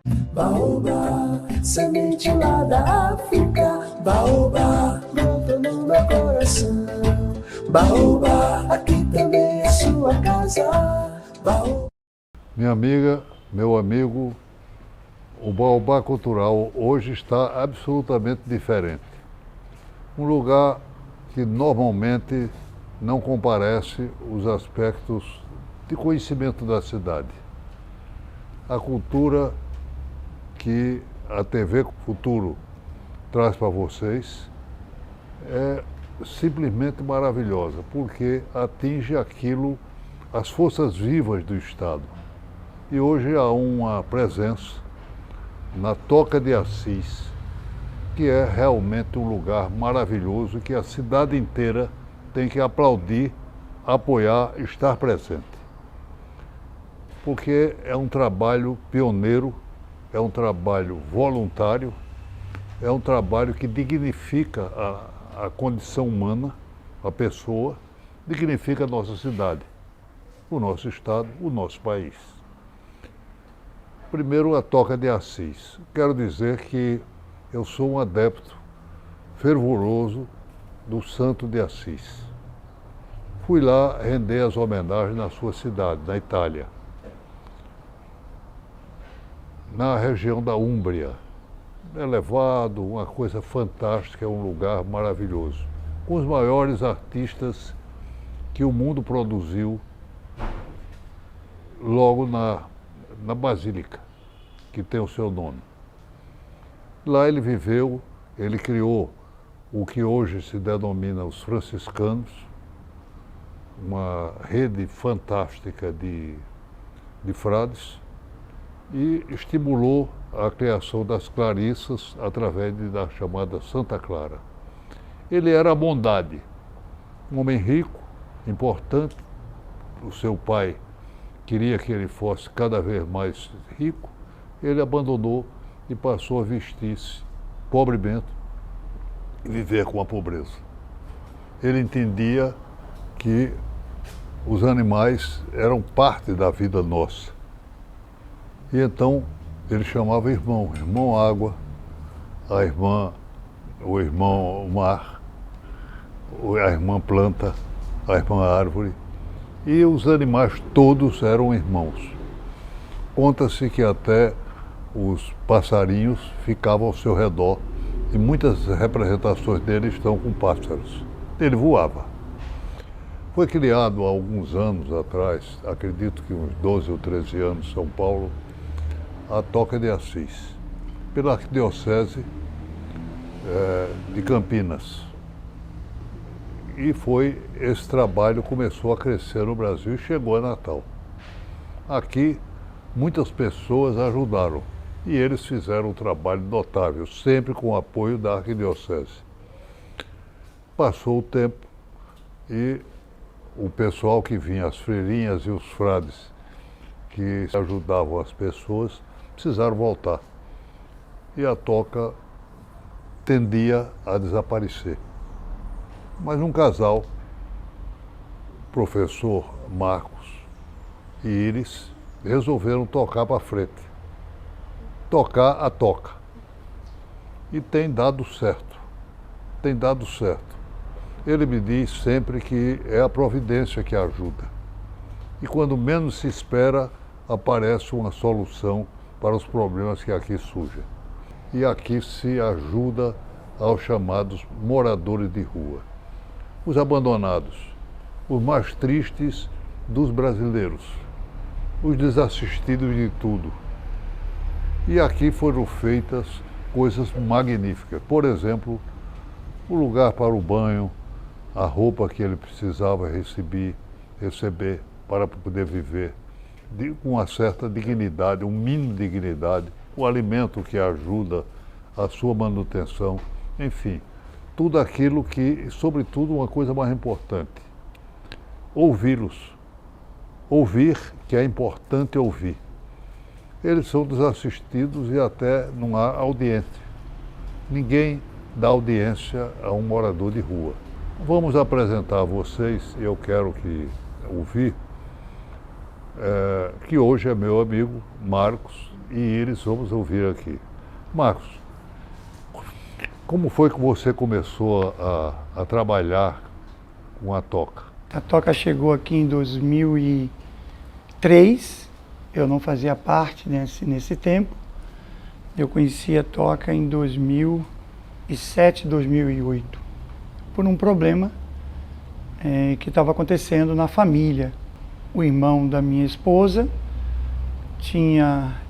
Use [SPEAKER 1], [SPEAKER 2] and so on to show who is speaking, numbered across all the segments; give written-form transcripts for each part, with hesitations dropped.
[SPEAKER 1] Baobá, semente lá da África. Baobá, brota no meu coração. Baobá, aqui também é sua casa. Baobá.
[SPEAKER 2] Minha amiga, meu amigo, o Baobá Cultural hoje está absolutamente diferente. Um lugar que normalmente não comparece os aspectos de conhecimento da cidade. A cultura que a TV Futuro traz para vocês é simplesmente maravilhosa, porque atinge aquilo, as forças vivas do Estado. E hoje há uma presença na Toca de Assis, que é realmente um lugar maravilhoso que a cidade inteira tem que aplaudir, apoiar, estar presente. Porque é um trabalho pioneiro, é um trabalho voluntário, é um trabalho que dignifica a condição humana, a pessoa, dignifica a nossa cidade, o nosso estado, o nosso país. Primeiro, a Toca de Assis. Quero dizer que eu sou um adepto fervoroso do Santo de Assis. Fui lá render as homenagens na sua cidade, na Itália, na região da Úmbria. Elevado, uma coisa fantástica, é um lugar maravilhoso. Com os maiores artistas que o mundo produziu logo na Basílica, que tem o seu nome. Lá ele viveu, ele criou o que hoje se denomina os franciscanos, uma rede fantástica de frades, e estimulou a criação das clarissas através da chamada Santa Clara. Ele era a bondade, um homem rico, importante. O seu pai queria que ele fosse cada vez mais rico. Ele abandonou e passou a vestir-se pobremente e viver com a pobreza. Ele entendia que os animais eram parte da vida nossa. E então ele chamava irmão água, o irmão mar, a irmã planta, a irmã árvore, e os animais todos eram irmãos. Conta-se que até os passarinhos ficavam ao seu redor, e muitas representações dele estão com pássaros. Ele voava. Foi criado há alguns anos atrás, acredito que uns 12 ou 13 anos, em São Paulo, a Toca de Assis, pela Arquidiocese de Campinas. E esse trabalho começou a crescer no Brasil e chegou a Natal. Aqui, muitas pessoas ajudaram e eles fizeram um trabalho notável, sempre com o apoio da Arquidiocese. Passou o tempo e o pessoal que vinha, as freirinhas e os frades que ajudavam as pessoas, precisaram voltar. E a toca tendia a desaparecer. Mas um casal, professor Marcos e Iris, resolveram tocar para frente. Tocar a toca. E tem dado certo. Tem dado certo. Ele me diz sempre que é a providência que ajuda. E quando menos se espera, aparece uma solução para os problemas que aqui surgem. E aqui se ajuda aos chamados moradores de rua. Os abandonados, os mais tristes dos brasileiros, os desassistidos de tudo. E aqui foram feitas coisas magníficas. Por exemplo, o lugar para o banho, a roupa que ele precisava receber para poder viver com uma certa dignidade, um mínimo de dignidade, o alimento que ajuda a sua manutenção, enfim, tudo aquilo que, sobretudo, uma coisa mais importante, ouvi-los. Ouvir, que é importante ouvir. Eles são desassistidos e até não há audiência. Ninguém dá audiência a um morador de rua. Vamos apresentar a vocês, eu quero ouvir, que hoje é meu amigo Marcos e Iris vamos ouvir aqui. Marcos, como foi que você começou a trabalhar com a toca?
[SPEAKER 3] A toca chegou aqui em 2003, eu não fazia parte nesse tempo. Eu conheci a toca em 2007, 2008, por um problema que estava acontecendo na família. O irmão da minha esposa,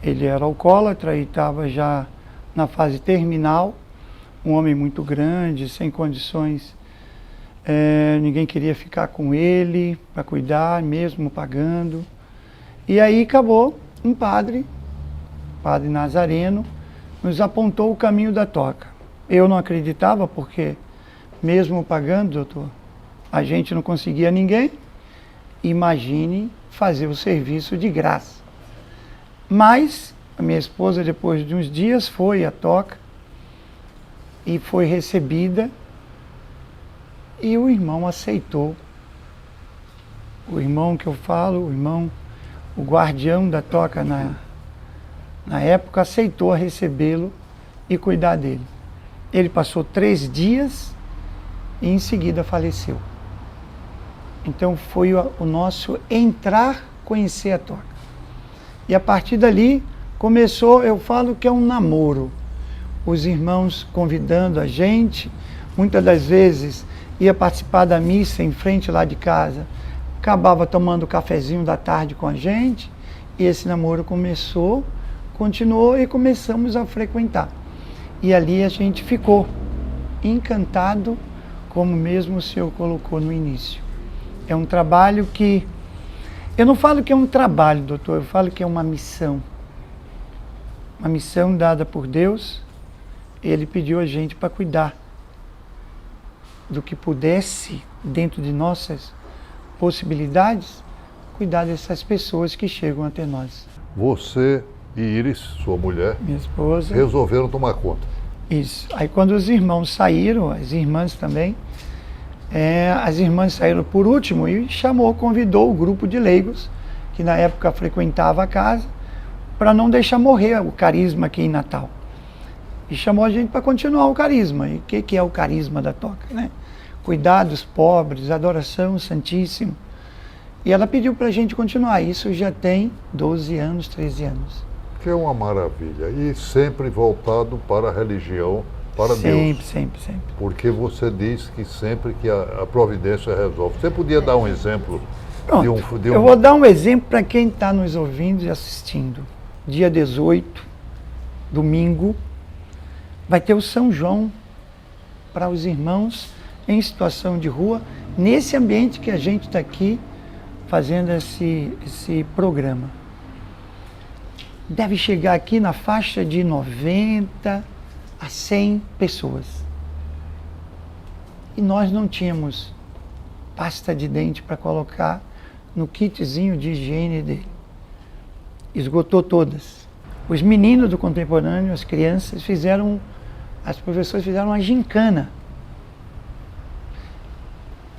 [SPEAKER 3] ele era alcoólatra e estava já na fase terminal, um homem muito grande, sem condições, ninguém queria ficar com ele para cuidar, mesmo pagando. E aí acabou um padre Nazareno, nos apontou o caminho da toca. Eu não acreditava porque, mesmo pagando, doutor, a gente não conseguia ninguém. Imagine fazer o serviço de graça. Mas a minha esposa, depois de uns dias, foi à toca e foi recebida e o irmão aceitou. O irmão que eu falo, o guardião da toca na época, aceitou recebê-lo e cuidar dele. Ele passou 3 dias e em seguida faleceu. Então foi o nosso conhecer a toca. E a partir dali começou, eu falo que é um namoro. Os irmãos convidando a gente, muitas das vezes ia participar da missa em frente lá de casa, acabava tomando o cafezinho da tarde com a gente, e esse namoro continuou e começamos a frequentar. E ali a gente ficou encantado, como mesmo o senhor colocou no início. É um trabalho que... Eu não falo que é um trabalho, doutor, eu falo que é uma missão. Uma missão dada por Deus. Ele pediu a gente para cuidar do que pudesse, dentro de nossas possibilidades, cuidar dessas pessoas que chegam até nós.
[SPEAKER 2] Você e Iris, sua mulher,
[SPEAKER 3] minha esposa,
[SPEAKER 2] resolveram tomar conta.
[SPEAKER 3] Isso. Aí quando os irmãos saíram, as irmãs também, as irmãs saíram por último e convidou o grupo de leigos, que na época frequentava a casa, para não deixar morrer o carisma aqui em Natal. E chamou a gente para continuar o carisma. E o que é o carisma da toca, né? Cuidar dos pobres, adoração Santíssimo. E ela pediu para a gente continuar. Isso já tem 12 anos, 13 anos.
[SPEAKER 2] Que é uma maravilha. E sempre voltado para a religião, para Deus.
[SPEAKER 3] Sempre.
[SPEAKER 2] Porque você diz que sempre que a providência resolve. Você podia dar um exemplo?
[SPEAKER 3] Pronto, eu vou dar um exemplo para quem está nos ouvindo e assistindo. Dia 18, domingo, vai ter o São João para os irmãos em situação de rua, nesse ambiente que a gente está aqui fazendo esse programa. Deve chegar aqui na faixa de 90 a 100 pessoas. E nós não tínhamos pasta de dente para colocar no kitzinho de higiene dele. Esgotou todas. Os meninos do contemporâneo, as crianças, as professoras fizeram uma gincana.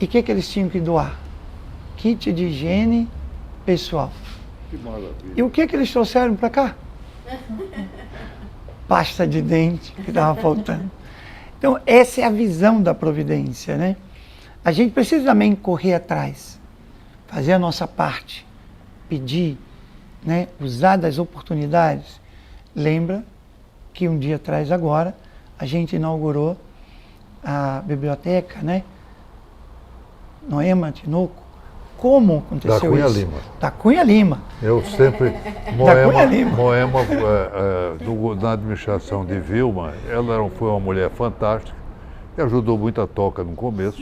[SPEAKER 3] E o que eles tinham que doar? Kit de higiene pessoal.
[SPEAKER 2] Que maravilha.
[SPEAKER 3] E o que eles trouxeram para cá? Pasta de dente que estava faltando. Então, essa é a visão da providência, né? A gente precisa também correr atrás, fazer a nossa parte, pedir, né? Usar das oportunidades. Lembra que um dia atrás agora, a gente inaugurou a biblioteca, né? Noema Tinoco. Como aconteceu
[SPEAKER 2] da Cunha
[SPEAKER 3] isso?
[SPEAKER 2] Lima.
[SPEAKER 3] Da Cunha Lima.
[SPEAKER 2] Eu sempre... Moema, na administração de Vilma, ela foi uma mulher fantástica, que ajudou muito a toca no começo,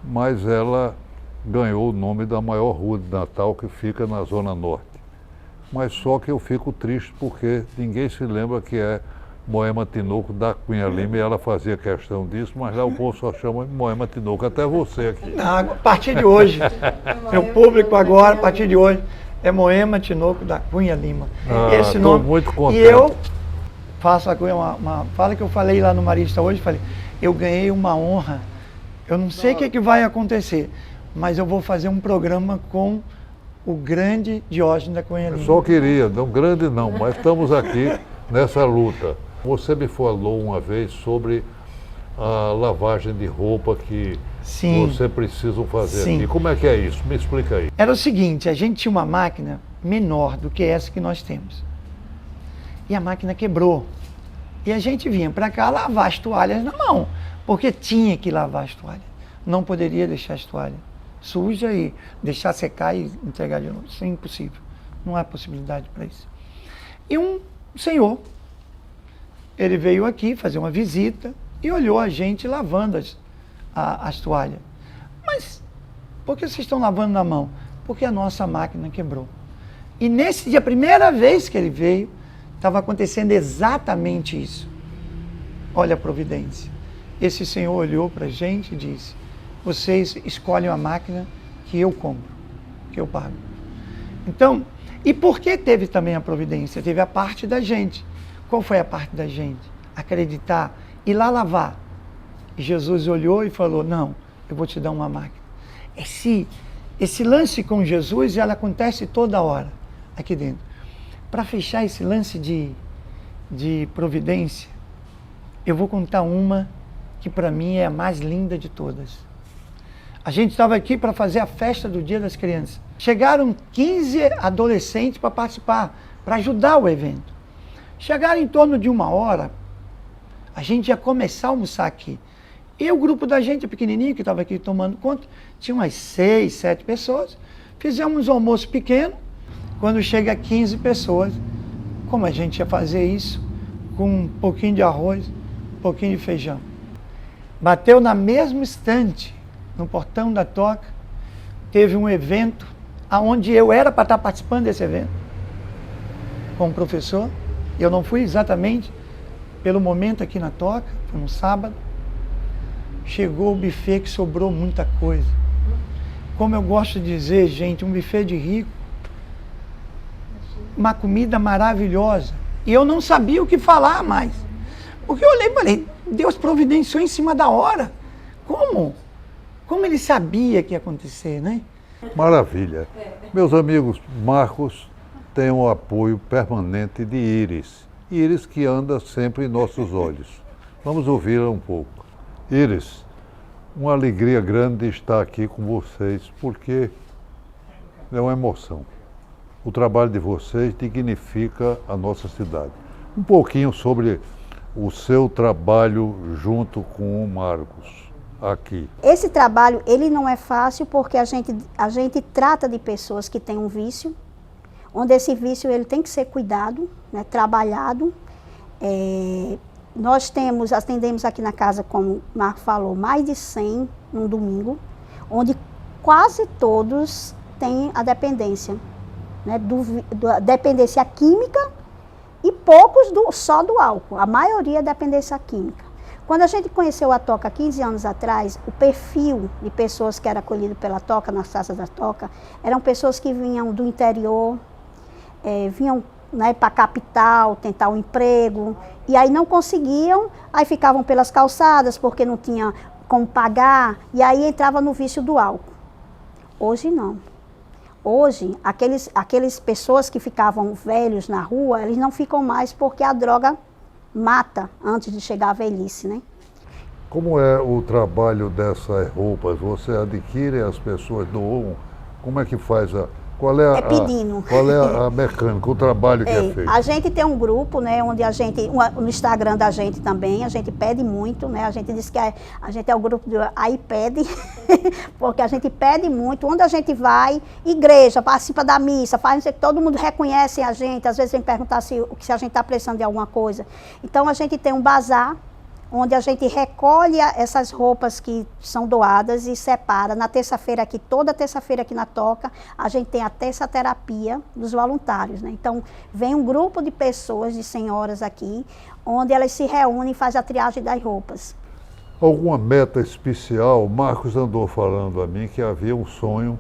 [SPEAKER 2] mas ela ganhou o nome da maior rua de Natal, que fica na Zona Norte. Mas só que eu fico triste porque ninguém se lembra que é Moema Tinoco da Cunha Lima, e ela fazia questão disso, mas lá o povo só chama de Moema Tinoco, até você aqui.
[SPEAKER 3] A partir de hoje, meu público agora, a partir de hoje, é Moema Tinoco da Cunha Lima. Esse nome.
[SPEAKER 2] Muito contente.
[SPEAKER 3] E eu faço uma fala que eu falei lá no Marista hoje, falei, eu ganhei uma honra, eu não sei o que vai acontecer, mas eu vou fazer um programa com o grande Diógenes da Cunha
[SPEAKER 2] Eu
[SPEAKER 3] Lima.
[SPEAKER 2] só queria, não grande não, mas estamos aqui nessa luta. Você me falou uma vez sobre a lavagem de roupa que
[SPEAKER 3] Sim.
[SPEAKER 2] você precisa fazer
[SPEAKER 3] Sim.
[SPEAKER 2] aqui. Como é que é isso? Me explica aí.
[SPEAKER 3] Era o seguinte, a gente tinha uma máquina menor do que essa que nós temos. E a máquina quebrou. E a gente vinha para cá lavar as toalhas na mão, porque tinha que lavar as toalhas. Não poderia deixar as toalhas sujas e deixar secar e entregar de novo. Isso é impossível. Não há possibilidade para isso. E um senhor, ele veio aqui fazer uma visita e olhou a gente lavando as toalhas. Mas por que vocês estão lavando na mão? Porque a nossa máquina quebrou. E nesse dia, a primeira vez que ele veio, estava acontecendo exatamente isso. Olha a providência. Esse senhor olhou para a gente e disse, vocês escolhem a máquina que eu compro, que eu pago. Então, e por que teve também a providência? Teve a parte da gente. Qual foi a parte da gente? Acreditar, ir lá lavar. E Jesus olhou e falou, não, eu vou te dar uma máquina. Esse lance com Jesus, ela acontece toda hora aqui dentro. Para fechar esse lance de providência, eu vou contar uma que para mim é a mais linda de todas. A gente estava aqui para fazer a festa do Dia das Crianças. Chegaram 15 adolescentes para participar, para ajudar o evento. Chegaram em torno de 1h, a gente ia começar a almoçar aqui. E o grupo da gente, pequenininho, que estava aqui tomando conta, tinha umas 6, 7 pessoas. Fizemos um almoço pequeno, quando chega 15 pessoas, como a gente ia fazer isso? Com um pouquinho de arroz, um pouquinho de feijão. Bateu na mesma estante, no portão da toca, teve um evento, onde eu era para estar participando desse evento, com o professor. Eu não fui exatamente pelo momento aqui na toca, foi no sábado. Chegou o buffet que sobrou muita coisa. Como eu gosto de dizer, gente, um buffet de rico, uma comida maravilhosa. E eu não sabia o que falar mais. Porque eu olhei e falei, Deus providenciou em cima da hora. Como? Como ele sabia que ia acontecer, né?
[SPEAKER 2] Maravilha. Meus amigos, Marcos tem o apoio permanente de Iris. Iris que anda sempre em nossos olhos. Vamos ouvi-la um pouco. Iris, uma alegria grande estar aqui com vocês, porque é uma emoção. O trabalho de vocês dignifica a nossa cidade. Um pouquinho sobre o seu trabalho junto com o Marcos aqui.
[SPEAKER 4] Esse trabalho, ele não é fácil porque a gente trata de pessoas que têm um vício, onde esse vício ele tem que ser cuidado, né, trabalhado. Nós atendemos aqui na casa, como o Marco falou, mais de 100 num domingo, onde quase todos têm a dependência, né, da dependência química e poucos só do álcool, a maioria é dependência química. Quando a gente conheceu a Toca 15 anos atrás, o perfil de pessoas que era acolhido pela Toca, nas casas da Toca, eram pessoas que vinham do interior, vinham, né, para a capital, tentar um emprego, e aí não conseguiam, aí ficavam pelas calçadas porque não tinha como pagar, e aí entrava no vício do álcool. Hoje não. Hoje, aqueles pessoas que ficavam velhos na rua, eles não ficam mais porque a droga mata antes de chegar à velhice, né?
[SPEAKER 2] Como é o trabalho dessas roupas? Você adquire, as pessoas doam? Como é que faz qual é
[SPEAKER 4] pedindo.
[SPEAKER 2] Qual é a mecânica, o trabalho que é feito?
[SPEAKER 4] A gente tem um grupo, né, onde no Instagram da gente também, a gente pede muito, né, a gente diz que a gente é o grupo do iPad, porque a gente pede muito, onde a gente vai, igreja, participa da missa, faz que todo mundo reconhece a gente, às vezes vem perguntar se a gente está precisando de alguma coisa. Então a gente tem um bazar, onde a gente recolhe essas roupas que são doadas e separa. Na terça-feira aqui, toda terça-feira aqui na Toca, a gente tem a terça-terapia dos voluntários, né? Então, vem um grupo de pessoas, de senhoras aqui, onde elas se reúnem e fazem a triagem das roupas.
[SPEAKER 2] Alguma meta especial? Marcos andou falando a mim que havia um sonho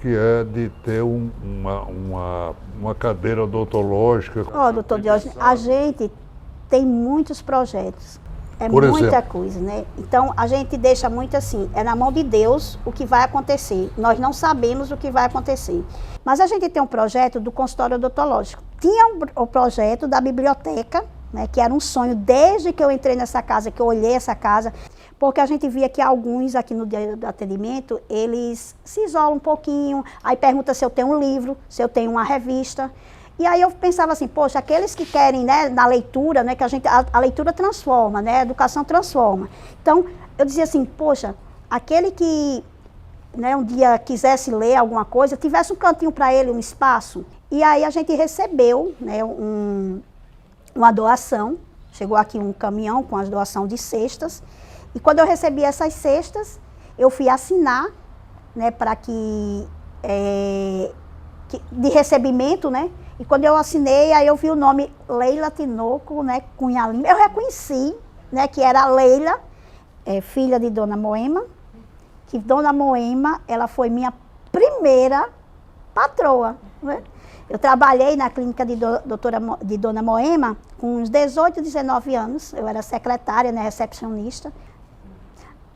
[SPEAKER 2] que é de ter uma cadeira odontológica.
[SPEAKER 4] Ó, doutor Diógenes, a gente tem muitos projetos. É
[SPEAKER 2] Por
[SPEAKER 4] muita
[SPEAKER 2] exemplo?
[SPEAKER 4] coisa, né? Então, a gente deixa muito assim, é na mão de Deus o que vai acontecer. Nós não sabemos o que vai acontecer. Mas a gente tem um projeto do consultório odontológico. Tinha o projeto da biblioteca, né, que era um sonho desde que eu entrei nessa casa, que eu olhei essa casa, porque a gente via que alguns aqui no dia do atendimento, eles se isolam um pouquinho, aí pergunta se eu tenho um livro, se eu tenho uma revista. E aí eu pensava assim, poxa, aqueles que querem, né, na leitura, né, que a leitura transforma, né, a educação transforma. Então, eu dizia assim, poxa, aquele que, né, um dia quisesse ler alguma coisa, tivesse um cantinho para ele, um espaço. E aí a gente recebeu, né, uma doação, chegou aqui um caminhão com as doações de cestas, e quando eu recebi essas cestas, eu fui assinar, né, para de recebimento, né, e quando eu assinei, aí eu vi o nome Leila Tinoco, né, Cunha Lima. Eu reconheci, né, que era a Leila, filha de Dona Moema, que Dona Moema, ela foi minha primeira patroa, né? Eu trabalhei na clínica de Dona Moema com uns 18, 19 anos. Eu era secretária, né, recepcionista.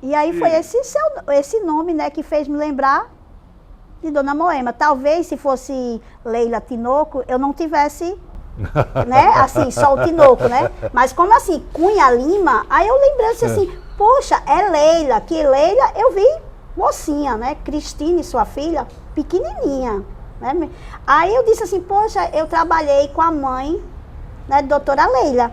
[SPEAKER 4] E aí foi esse nome, né, que fez me lembrar de Dona Moema. Talvez se fosse Leila Tinoco, eu não tivesse, né, assim, só o Tinoco, né? Mas como assim, Cunha Lima, aí eu lembrei assim, poxa, é Leila, que Leila eu vi mocinha, né? Cristine, sua filha, pequenininha, né? Aí eu disse assim, poxa, eu trabalhei com a mãe, né, doutora Leila.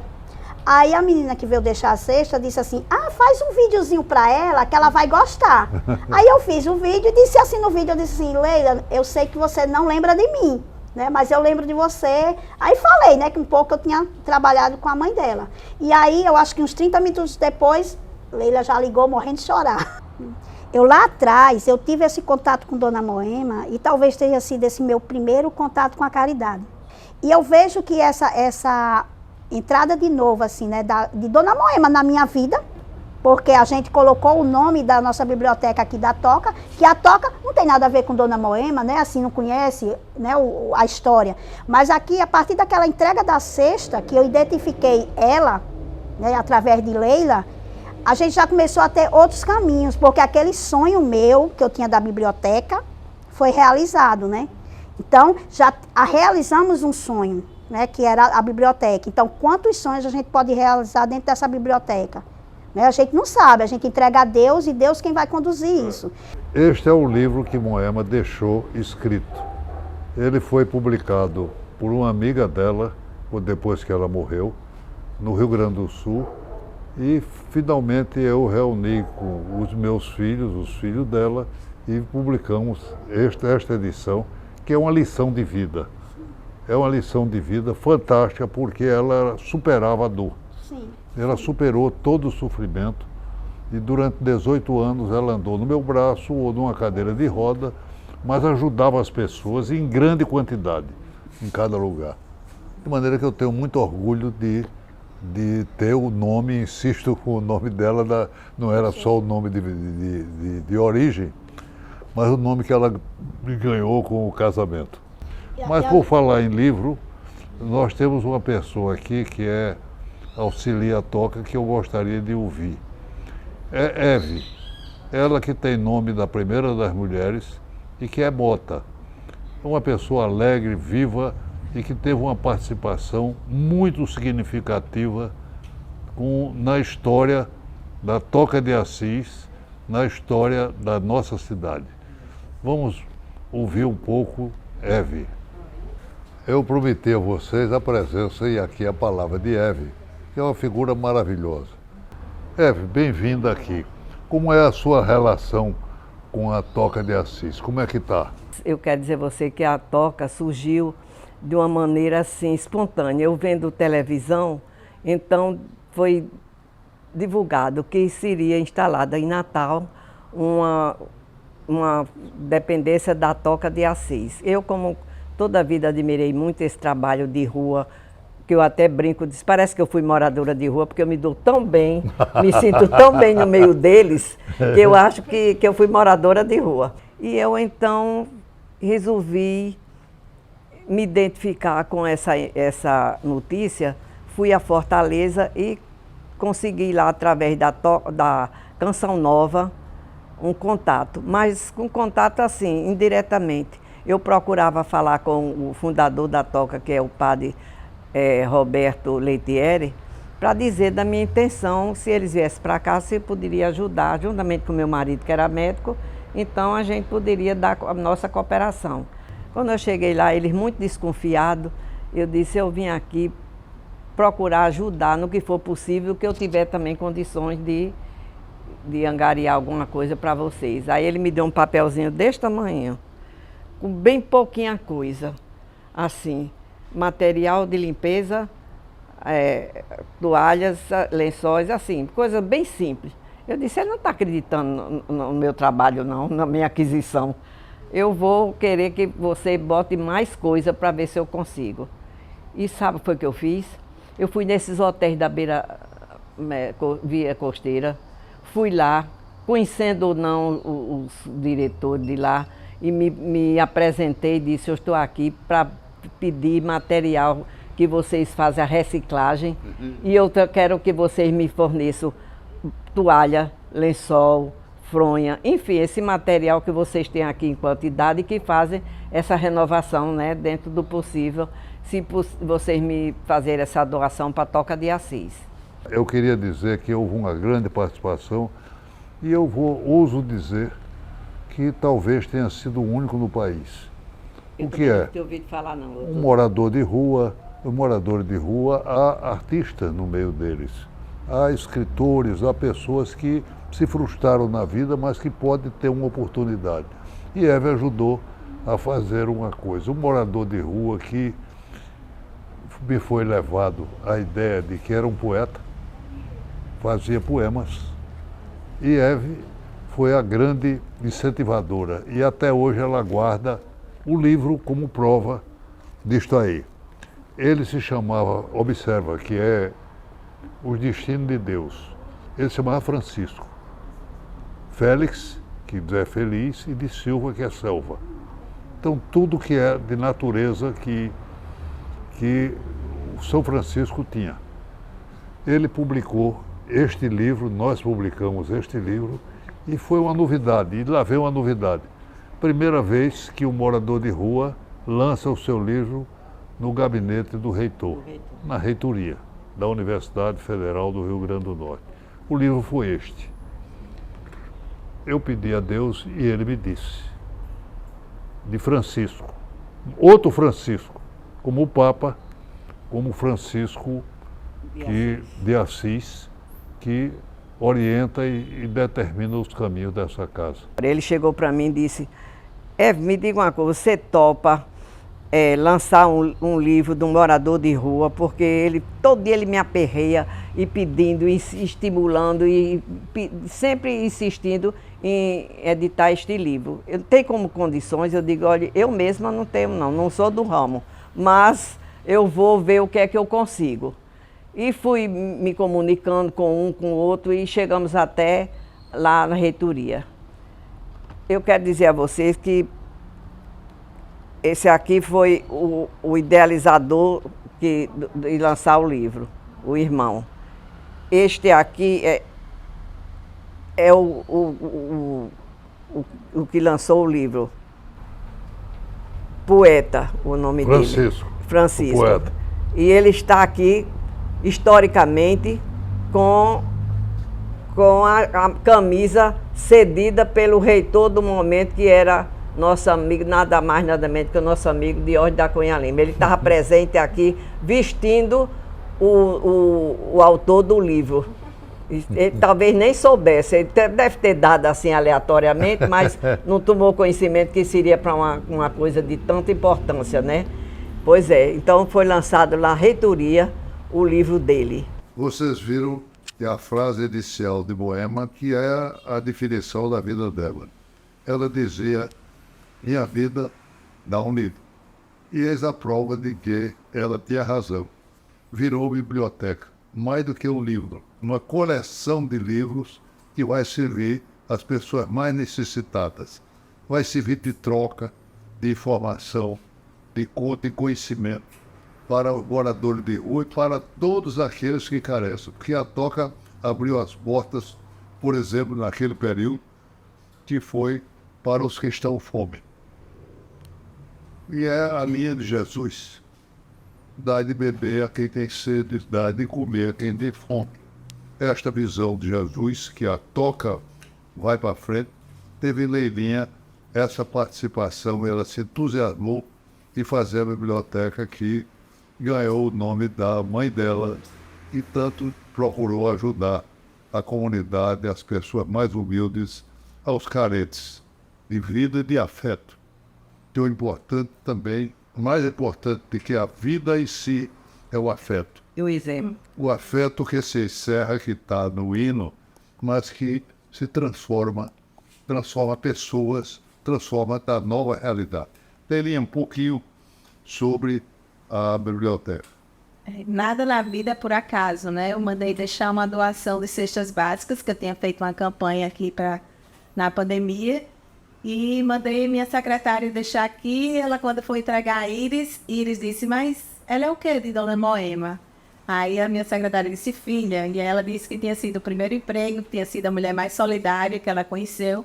[SPEAKER 4] Aí a menina que veio deixar a cesta disse assim, faz um videozinho pra ela que ela vai gostar. Aí eu fiz o vídeo e disse assim no vídeo, eu disse assim, Leila, eu sei que você não lembra de mim, né, mas eu lembro de você. Aí falei, né, que um pouco eu tinha trabalhado com a mãe dela. E aí eu acho que uns 30 minutos depois, Leila já ligou morrendo de chorar. Eu lá atrás, eu tive esse contato com Dona Moema e talvez tenha sido esse meu primeiro contato com a caridade. E eu vejo que essa entrada de novo, assim, né, de Dona Moema na minha vida, porque a gente colocou o nome da nossa biblioteca aqui da Toca, que a Toca não tem nada a ver com Dona Moema, né, assim, não conhece, né, a história. Mas aqui, a partir daquela entrega da cesta, que eu identifiquei ela, né, através de Leila, a gente já começou a ter outros caminhos, porque aquele sonho meu, que eu tinha da biblioteca, foi realizado, né. Então, já realizamos um sonho, né, que era a biblioteca. Então, quantos sonhos a gente pode realizar dentro dessa biblioteca? Né, a gente não sabe, a gente entrega a Deus e Deus quem vai conduzir isso.
[SPEAKER 2] Este é o livro que Moema deixou escrito. Ele foi publicado por uma amiga dela, depois que ela morreu, no Rio Grande do Sul, e finalmente eu reuni com os meus filhos, os filhos dela, e publicamos esta edição, que é uma lição de vida. É uma lição de vida fantástica, porque ela superava a dor.
[SPEAKER 4] Sim.
[SPEAKER 2] Ela superou todo o sofrimento e durante 18 anos ela andou no meu braço ou numa cadeira de roda, mas ajudava as pessoas em grande quantidade, em cada lugar. De maneira que eu tenho muito orgulho de ter o nome, insisto com o nome dela, não era só o nome de origem, mas o nome que ela ganhou com o casamento. Mas por falar em livro, nós temos uma pessoa aqui que auxilia a Toca, que eu gostaria de ouvir. É Eve, ela que tem nome da primeira das mulheres e que é Bota. É uma pessoa alegre, viva e que teve uma participação muito significativa na história da Toca de Assis, na história da nossa cidade. Vamos ouvir um pouco Eve. Eu prometi a vocês a presença e aqui a palavra de Eve, que é uma figura maravilhosa. Eve, bem-vinda aqui. Como é a sua relação com a Toca de Assis? Como é que está?
[SPEAKER 5] Eu quero dizer a você que a Toca surgiu de uma maneira assim, espontânea. Eu vendo televisão, então foi divulgado que seria instalada em Natal uma dependência da Toca de Assis. Eu, como toda a vida admirei muito esse trabalho de rua, que eu até brinco, parece que eu fui moradora de rua, porque eu me dou tão bem, me sinto tão bem no meio deles, que eu acho que eu fui moradora de rua. E eu então resolvi me identificar com essa notícia, fui a Fortaleza e consegui lá, através da Canção Nova, um contato, mas um contato assim, indiretamente. Eu procurava falar com o fundador da toca, que é o padre Roberto Leitieri, para dizer da minha intenção, se eles viessem para cá, se eu poderia ajudar, juntamente com meu marido, que era médico, então a gente poderia dar a nossa cooperação. Quando eu cheguei lá, eles muito desconfiados, eu disse, eu vim aqui procurar ajudar no que for possível, que eu tiver também condições de angariar alguma coisa para vocês. Aí ele me deu um papelzinho deste tamanho, com bem pouquinha coisa, assim, material de limpeza, toalhas, lençóis, assim, coisa bem simples. Eu disse, ele não está acreditando no meu trabalho não, na minha aquisição. Eu vou querer que você bote mais coisa para ver se eu consigo. E sabe o que foi que eu fiz? Eu fui nesses hotéis da via costeira, fui lá, conhecendo ou não os diretores de lá, e me apresentei e disse, eu estou aqui para pedir material que vocês fazem a reciclagem, e eu quero que vocês me forneçam toalha, lençol, fronha, enfim, esse material que vocês têm aqui em quantidade e que fazem essa renovação, né, dentro do possível, se vocês me fazerem essa doação para a Toca de Assis.
[SPEAKER 2] Eu queria dizer que houve uma grande participação e eu ouso dizer que talvez tenha sido o único no país. O que é?
[SPEAKER 5] Não tenho ouvido falar não.
[SPEAKER 2] Um morador de rua, há artistas no meio deles, há escritores, há pessoas que se frustraram na vida, mas que podem ter uma oportunidade. E Eve ajudou a fazer uma coisa. Um morador de rua que me foi levado à ideia de que era um poeta, fazia poemas, e Eve foi a grande incentivadora. E até hoje ela guarda o livro como prova disto aí. Ele se chamava, observa, que é Os Destinos de Deus. Ele se chamava Francisco. Félix, que é feliz, e de Silva, que é selva. Então, tudo que é de natureza que o São Francisco tinha. Ele publicou este livro, nós publicamos este livro, e foi uma novidade, e lá veio uma novidade. Primeira vez que um morador de rua lança o seu livro no gabinete do reitor, na reitoria da Universidade Federal do Rio Grande do Norte. O livro foi este. Eu pedi a Deus e ele me disse, de Francisco, outro Francisco, como o Papa, como Francisco de Assis, que orienta e determina os caminhos dessa casa.
[SPEAKER 5] Ele chegou para mim e disse, Eve, me diga uma coisa, você topa lançar um livro de um morador de rua, porque todo dia ele me aperreia e pedindo, e estimulando, e sempre insistindo em editar este livro. Eu tenho como condições, eu digo, olha, eu mesma não tenho não sou do ramo, mas eu vou ver o que é que eu consigo. E fui me comunicando com um, com o outro, e chegamos até lá na reitoria. Eu quero dizer a vocês que esse aqui foi o idealizador de lançar o livro, o irmão. Este aqui é o que lançou o livro. Poeta, o nome dele. Francisco.
[SPEAKER 2] Poeta.
[SPEAKER 5] E ele está aqui, historicamente, com a camisa cedida pelo reitor do momento, que era nosso amigo, nada mais, nada menos que o nosso amigo Diógenes da Cunha Lima. Ele estava presente aqui, vestindo o autor do livro. Ele talvez nem soubesse, ele deve ter dado assim aleatoriamente, mas não tomou conhecimento que seria para uma coisa de tanta importância, né? Pois é, então foi lançado na reitoria o livro dele.
[SPEAKER 2] Vocês viram que a frase inicial de Moema, que é a definição da vida dela. Ela dizia, minha vida dá um livro. E eis a prova de que ela tinha razão. Virou biblioteca, mais do que um livro, uma coleção de livros que vai servir às pessoas mais necessitadas. Vai servir de troca, de informação, de conhecimento. para os moradores de rua e para todos aqueles que carecem, porque a toca abriu as portas, por exemplo, naquele período, que foi para os que estão com fome. E é a linha de Jesus. Dá de beber a quem tem sede, dá de comer a quem tem fome. Esta visão de Jesus, que a toca vai para frente, teve em Leilinha essa participação, ela se entusiasmou em fazer a biblioteca que ganhou o nome da mãe dela e tanto procurou ajudar a comunidade, as pessoas mais humildes, aos carentes de vida e de afeto. Que o importante também, mais importante do que a vida em si, é o afeto.
[SPEAKER 5] E o exemplo?
[SPEAKER 2] O afeto que se encerra, que está no hino, mas que se transforma pessoas, transforma a nova realidade. Teria um pouquinho sobre a biblioteca.
[SPEAKER 6] Nada na vida é por acaso, né? Eu mandei deixar uma doação de cestas básicas, que eu tinha feito uma campanha aqui na pandemia, e mandei minha secretária deixar aqui. Ela, quando foi entregar a Iris disse, mas ela é o quê de Dona Moema? Aí a minha secretária disse, filha, e ela disse que tinha sido o primeiro emprego, que tinha sido a mulher mais solidária que ela conheceu.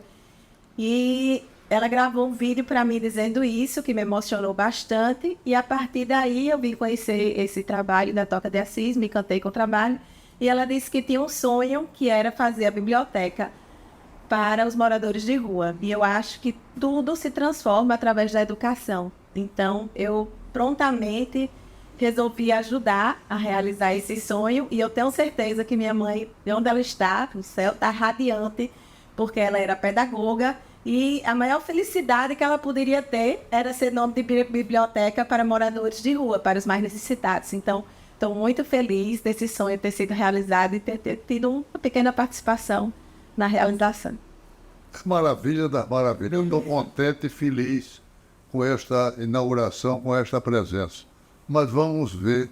[SPEAKER 6] E ela gravou um vídeo para mim dizendo isso, que me emocionou bastante. E a partir daí eu vim conhecer esse trabalho da Toca de Assis, me encantei com o trabalho. E ela disse que tinha um sonho, que era fazer a biblioteca para os moradores de rua. E eu acho que tudo se transforma através da educação. Então, eu prontamente resolvi ajudar a realizar esse sonho. E eu tenho certeza que minha mãe, de onde ela está, no céu, está radiante, porque ela era pedagoga. E a maior felicidade que ela poderia ter era ser nome de biblioteca para moradores de rua, para os mais necessitados. Então, estou muito feliz desse sonho ter sido realizado e ter tido uma pequena participação na realização.
[SPEAKER 2] Maravilha das maravilhas. Eu estou contente e feliz com esta inauguração, com esta presença. Mas vamos ver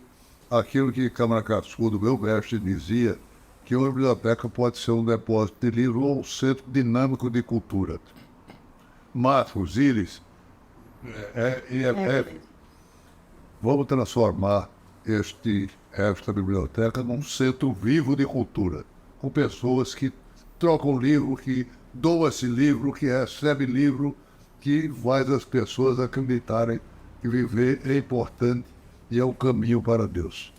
[SPEAKER 2] aquilo que Câmara Cascudo, meu mestre, dizia, que uma biblioteca pode ser um depósito de livro ou um centro dinâmico de cultura. Marcos, Iris, vamos transformar esta biblioteca num centro vivo de cultura, com pessoas que trocam livro, que doam esse livro, que recebem livro, que faz as pessoas acreditarem que viver é importante e é o caminho para Deus.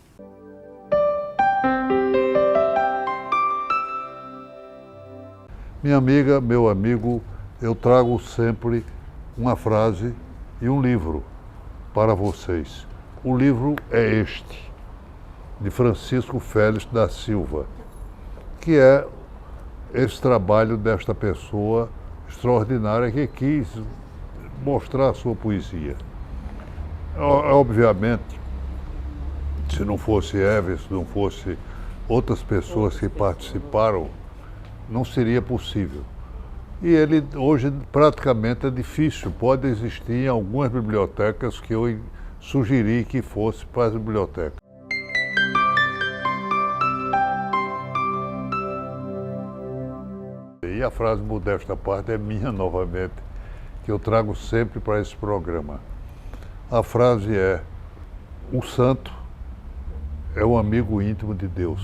[SPEAKER 2] Minha amiga, meu amigo, eu trago sempre uma frase e um livro para vocês. O livro é este, de Francisco Félix da Silva, que é esse trabalho desta pessoa extraordinária que quis mostrar a sua poesia. Obviamente, se não fosse Eves, se não fosse outras pessoas que participaram, não seria possível. E ele hoje praticamente é difícil, pode existir em algumas bibliotecas que eu sugeri que fosse para as bibliotecas. E a frase modesta à parte é minha novamente, que eu trago sempre para esse programa. A frase é: o santo é o amigo íntimo de Deus.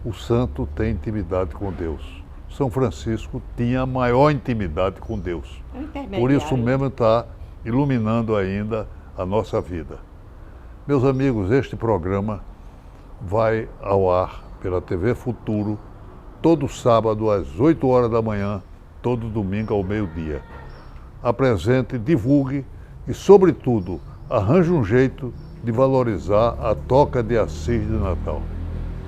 [SPEAKER 2] O santo tem intimidade com Deus. São Francisco tinha a maior intimidade com Deus. Por isso mesmo está iluminando ainda a nossa vida. Meus amigos, este programa vai ao ar pela TV Futuro todo sábado às 8 horas da manhã, todo domingo ao meio-dia. Apresente, divulgue e, sobretudo, arranje um jeito de valorizar a Toca de Assis de Natal.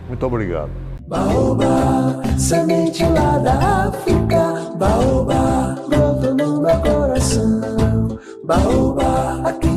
[SPEAKER 2] Muito obrigado.
[SPEAKER 1] Baobá, semente lá da África. Baobá, brotou no meu coração. Baobá, aqui